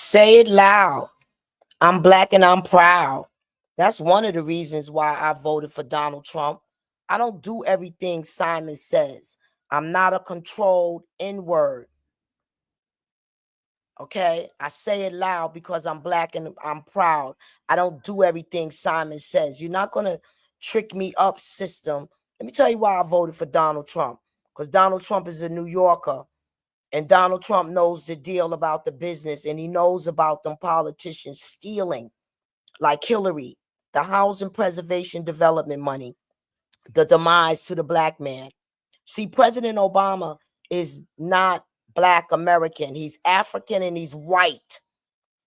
Say it loud. I'm black and I'm proud. That's one of the reasons why I voted for Donald Trump. I don't do everything Simon says. I'm not a controlled N-word. Okay? I say it loud because I'm black and I'm proud. I don't do everything Simon says. You're not going to trick me up, system. Let me tell you why I voted for Donald Trump. Because Donald Trump is a New Yorker. And Donald Trump knows the deal about the business, and he knows about them politicians stealing, like Hillary, the housing preservation development money, the demise to the black man. See, President Obama is not black American. He's African and he's white.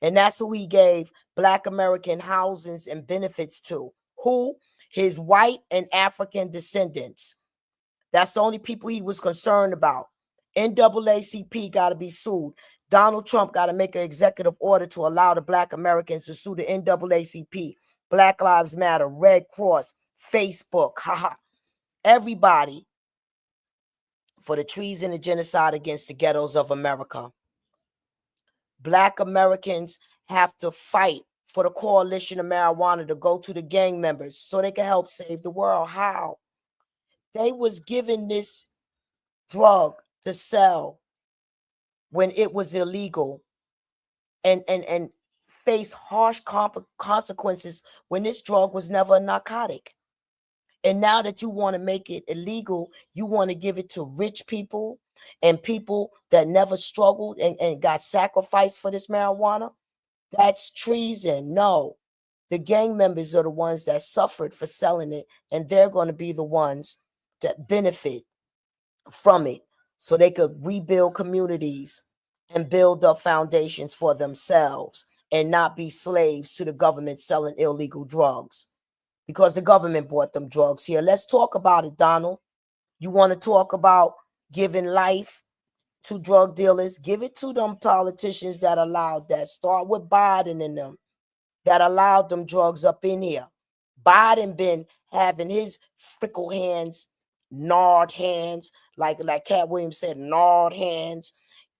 And that's who he gave black American housings and benefits to. Who? His white and African descendants. That's the only people he was concerned about. NAACP got to be sued. Donald Trump got to make an executive order to allow the black Americans to sue the NAACP, Black Lives Matter, Red Cross, Facebook, haha, everybody for the treason and genocide against the ghettos of America. Black Americans have to fight for the coalition of marijuana to go to the gang members so they can help save the world. How? They was given this drug to sell when it was illegal and face harsh consequences when this drug was never a narcotic. And now that you want to make it illegal, you want to give it to rich people and people that never struggled and got sacrificed for this marijuana. That's treason. No, the gang members are the ones that suffered for selling it, and they're going to be the ones that benefit from it so they could rebuild communities and build up foundations for themselves and not be slaves to the government selling illegal drugs, because the government bought them drugs here. Let's talk about it, Donald. You want to talk about giving life to drug dealers? Give it to them politicians that allowed that. Start with Biden and them that allowed them drugs up in here. Biden been having his fickle hands, gnarled hands, like Cat Williams said, gnarled hands,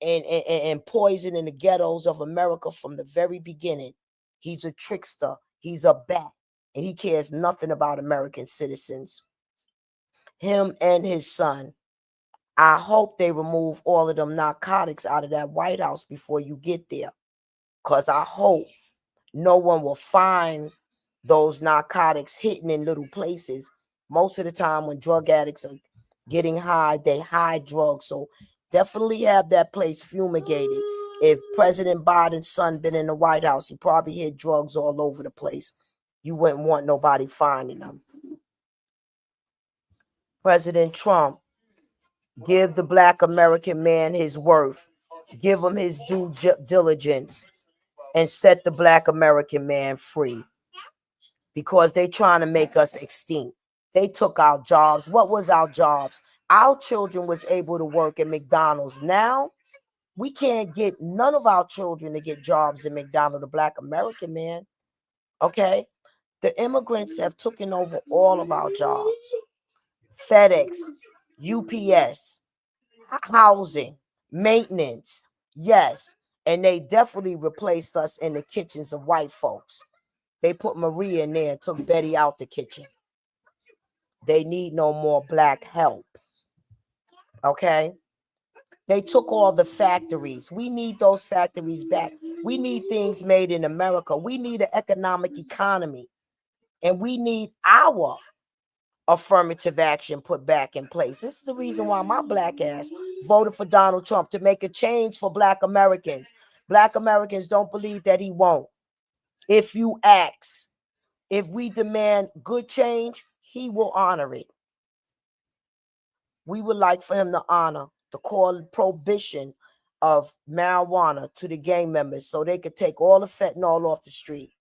and poison in the ghettos of America from the very beginning. He's a trickster. He's a bat, and he cares nothing about American citizens. Him and his son. I hope they remove all of them narcotics out of that White House before you get there, because I hope no one will find those narcotics hidden in little places. Most of the time when drug addicts are getting high, they hide drugs. So definitely have that place fumigated. If President Biden's son been in the White House, he probably hid drugs all over the place. You wouldn't want nobody finding them. President Trump, give the black American man his worth. Give him his due diligence and set the black American man free, because they trying to make us extinct. They took our jobs. What was our jobs? Our children was able to work at McDonald's. Now we can't get none of our children to get jobs at McDonald's, the black American man. Okay? The immigrants have taken over all of our jobs. FedEx, UPS, housing, maintenance. Yes. And they definitely replaced us in the kitchens of white folks. They put Maria in there and took Betty out the kitchen. They need no more black help. Okay? They took all the factories. We need those factories back. We need things made in America. We need an economic economy. And we need our affirmative action put back in place. This is the reason why my black ass voted for Donald Trump, to make a change for black Americans. Black Americans don't believe that he won't. If you ask, if we demand good change, he will honor it. We would like for him to honor the prohibition of marijuana to the gang members so they could take all the fentanyl off the street.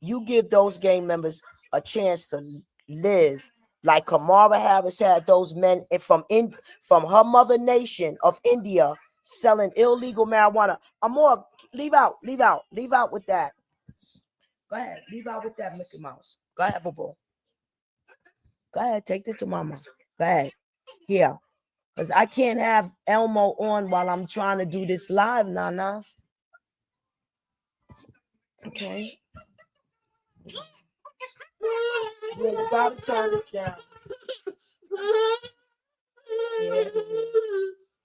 You give those gang members a chance to live like Kamala Harris had those men from her mother nation of India selling illegal marijuana. Amor, leave out with that. Go ahead, leave out with that, Mickey Mouse. Go ahead, boo. Go ahead, take this to mama. Go ahead. Here. Because I can't have Elmo on while I'm trying to do this live, Nana. Okay. Yeah, you gotta turn this down.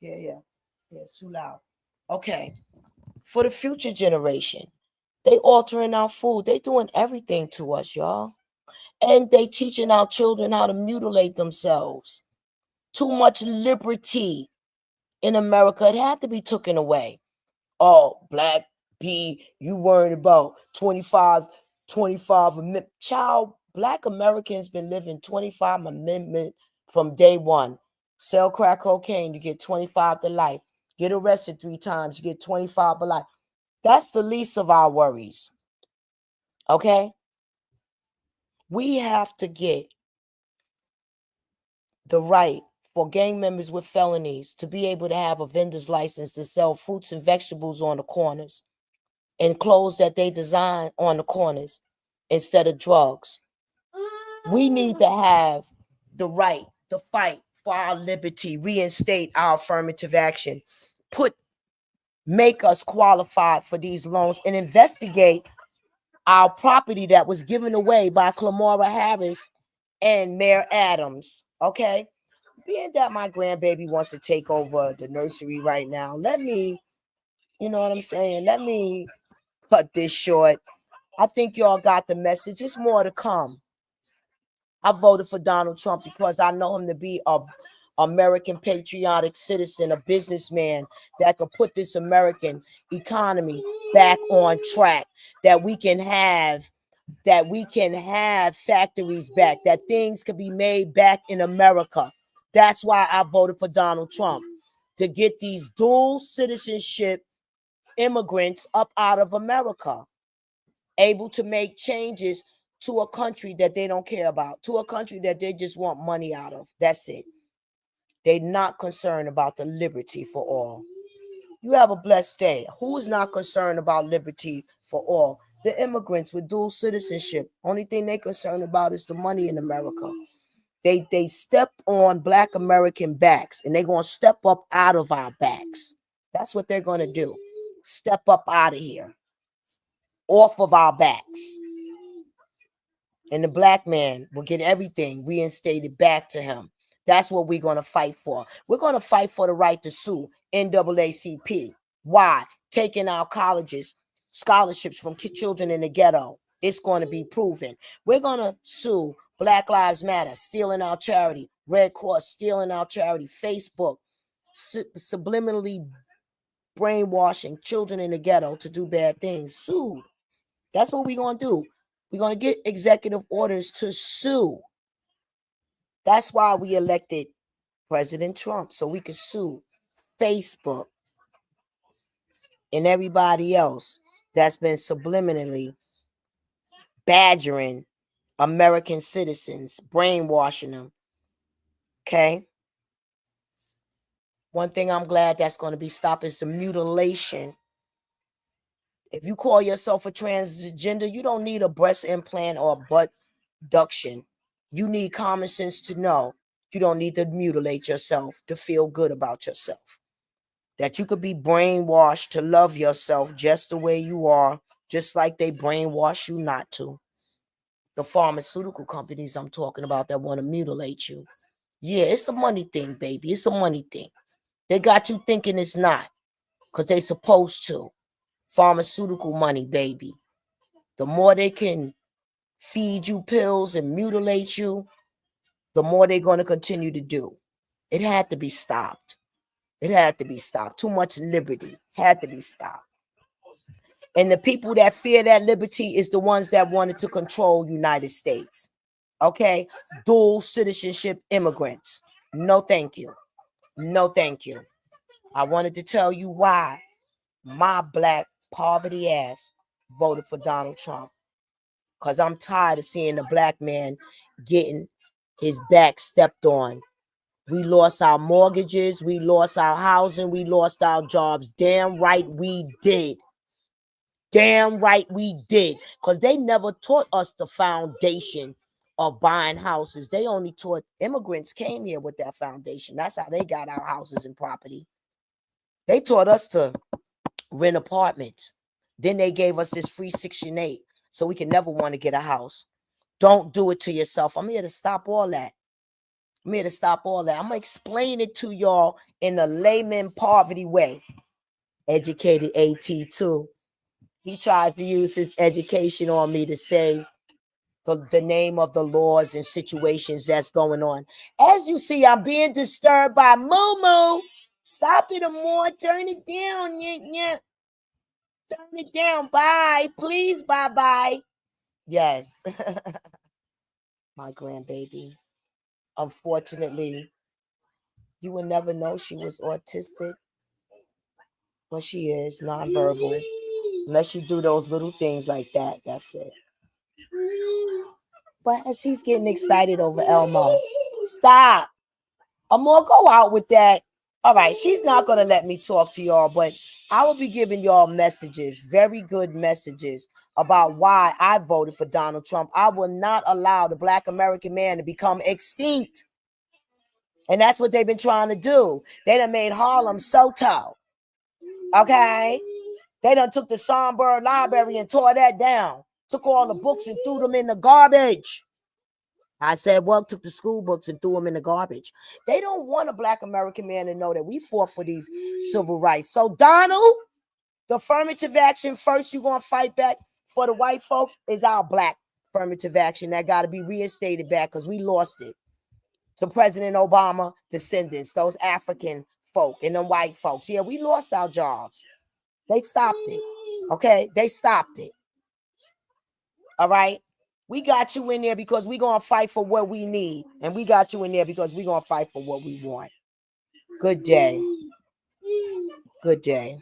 Yeah, yeah. Yeah, it's too loud. Okay. For the future generation, they altering our food. They doing everything to us, y'all. And they teaching our children how to mutilate themselves. Too much liberty in America. It had to be taken away. Oh, black B, you worrying about 25 amendment. Child, black Americans been living 25 amendment from day one. Sell crack cocaine, you get 25 to life. Get arrested 3 times, you get 25 to life. That's the least of our worries. Okay? We have to get the right for gang members with felonies to be able to have a vendor's license to sell fruits and vegetables on the corners and clothes that they design on the corners instead of drugs. We need to have the right to fight for our liberty, reinstate our affirmative action, make us qualified for these loans, and investigate our property that was given away by Kamala Harris and Mayor Adams. Okay. Being that my grandbaby wants to take over the nursery right now, let me, you know what I'm saying? Let me cut this short. I think y'all got the message. It's more to come. I voted for Donald Trump because I know him to be a American patriotic citizen, a businessman that could put this American economy back on track, that we can have factories back, that things could be made back in America. That's why I voted for Donald Trump, to get these dual citizenship immigrants up out of America, able to make changes to a country that they don't care about, to a country that they just want money out of. That's it. They're not concerned about the liberty for all. You have a blessed day. Who is not concerned about liberty for all? The immigrants with dual citizenship. Only thing they're concerned about is the money in America. They stepped on black American backs, and they're going to step up out of our backs. That's what they're going to do. Step up out of here, off of our backs. And the black man will get everything reinstated back to him. That's what we're going to fight for. We're going to fight for the right to sue NAACP. Why? Taking our colleges, scholarships from children in the ghetto. It's going to be proven. We're going to sue Black Lives Matter, stealing our charity. Red Cross, stealing our charity. Facebook, subliminally brainwashing children in the ghetto to do bad things. Sue. That's what we're going to do. We're going to get executive orders to sue. That's why we elected President Trump, so we could sue Facebook and everybody else that's been subliminally badgering American citizens, brainwashing them. Okay? One thing I'm glad that's going to be stopped is the mutilation. If you call yourself a transgender, you don't need a breast implant or a butt duction. You need common sense to know you don't need to mutilate yourself to feel good about yourself. That you could be brainwashed to love yourself just the way you are, just like they brainwash you not to. The pharmaceutical companies I'm talking about that want to mutilate you. Yeah, it's a money thing, baby. It's a money thing. They got you thinking it's not, because they supposed to. Pharmaceutical money, baby. The more they can feed you pills and mutilate you, the more they're going to continue to do. It had to be stopped. It had to be stopped. Too much liberty had to be stopped. And the people that fear that liberty is the ones that wanted to control United States. Okay? Dual citizenship immigrants. No, thank you. No, thank you. I wanted to tell you why my black poverty ass voted for Donald Trump. Because I'm tired of seeing the black man getting his back stepped on. We lost our mortgages. We lost our housing. We lost our jobs. Damn right we did. Damn right we did. Because they never taught us the foundation of buying houses. They only taught immigrants came here with that foundation. That's how they got our houses and property. They taught us to rent apartments. Then they gave us this free Section 8, so we can never want to get a house. Don't do it to yourself. I'm here to stop all that. I'm here to stop all that. I'm going to explain it to y'all in a layman poverty way. Educated AT2. He tries to use his education on me to say the name of the laws and situations that's going on. As you see, I'm being disturbed by Moo. Stop it, Amor. Turn it down. Yeah. Turn it down. Bye. Please, bye-bye. Yes. My grandbaby. Unfortunately, you will never know she was autistic. But she is nonverbal. Unless you do those little things like that. That's it. But she's getting excited over Elmo. Stop. Amor, go out with that. All right, she's not going to let me talk to y'all, but I will be giving y'all messages, very good messages about why I voted for Donald Trump. I will not allow the Black American man to become extinct. And that's what they've been trying to do. They done made Harlem Soto. Okay? They done took the Songbird Library and tore that down. Took all the books and threw them in the garbage. I said, well, took the school books and threw them in the garbage. They don't want a Black American man to know that we fought for these civil rights. So, Donald, the affirmative action first you're going to fight back for the white folks is our Black affirmative action that got to be reinstated back because we lost it to President Obama descendants, those African folk and the white folks. Yeah, we lost our jobs. They stopped it. Okay? They stopped it. All right? We got you in there because we're going to fight for what we need. And we got you in there because we're going to fight for what we want. Good day. Good day.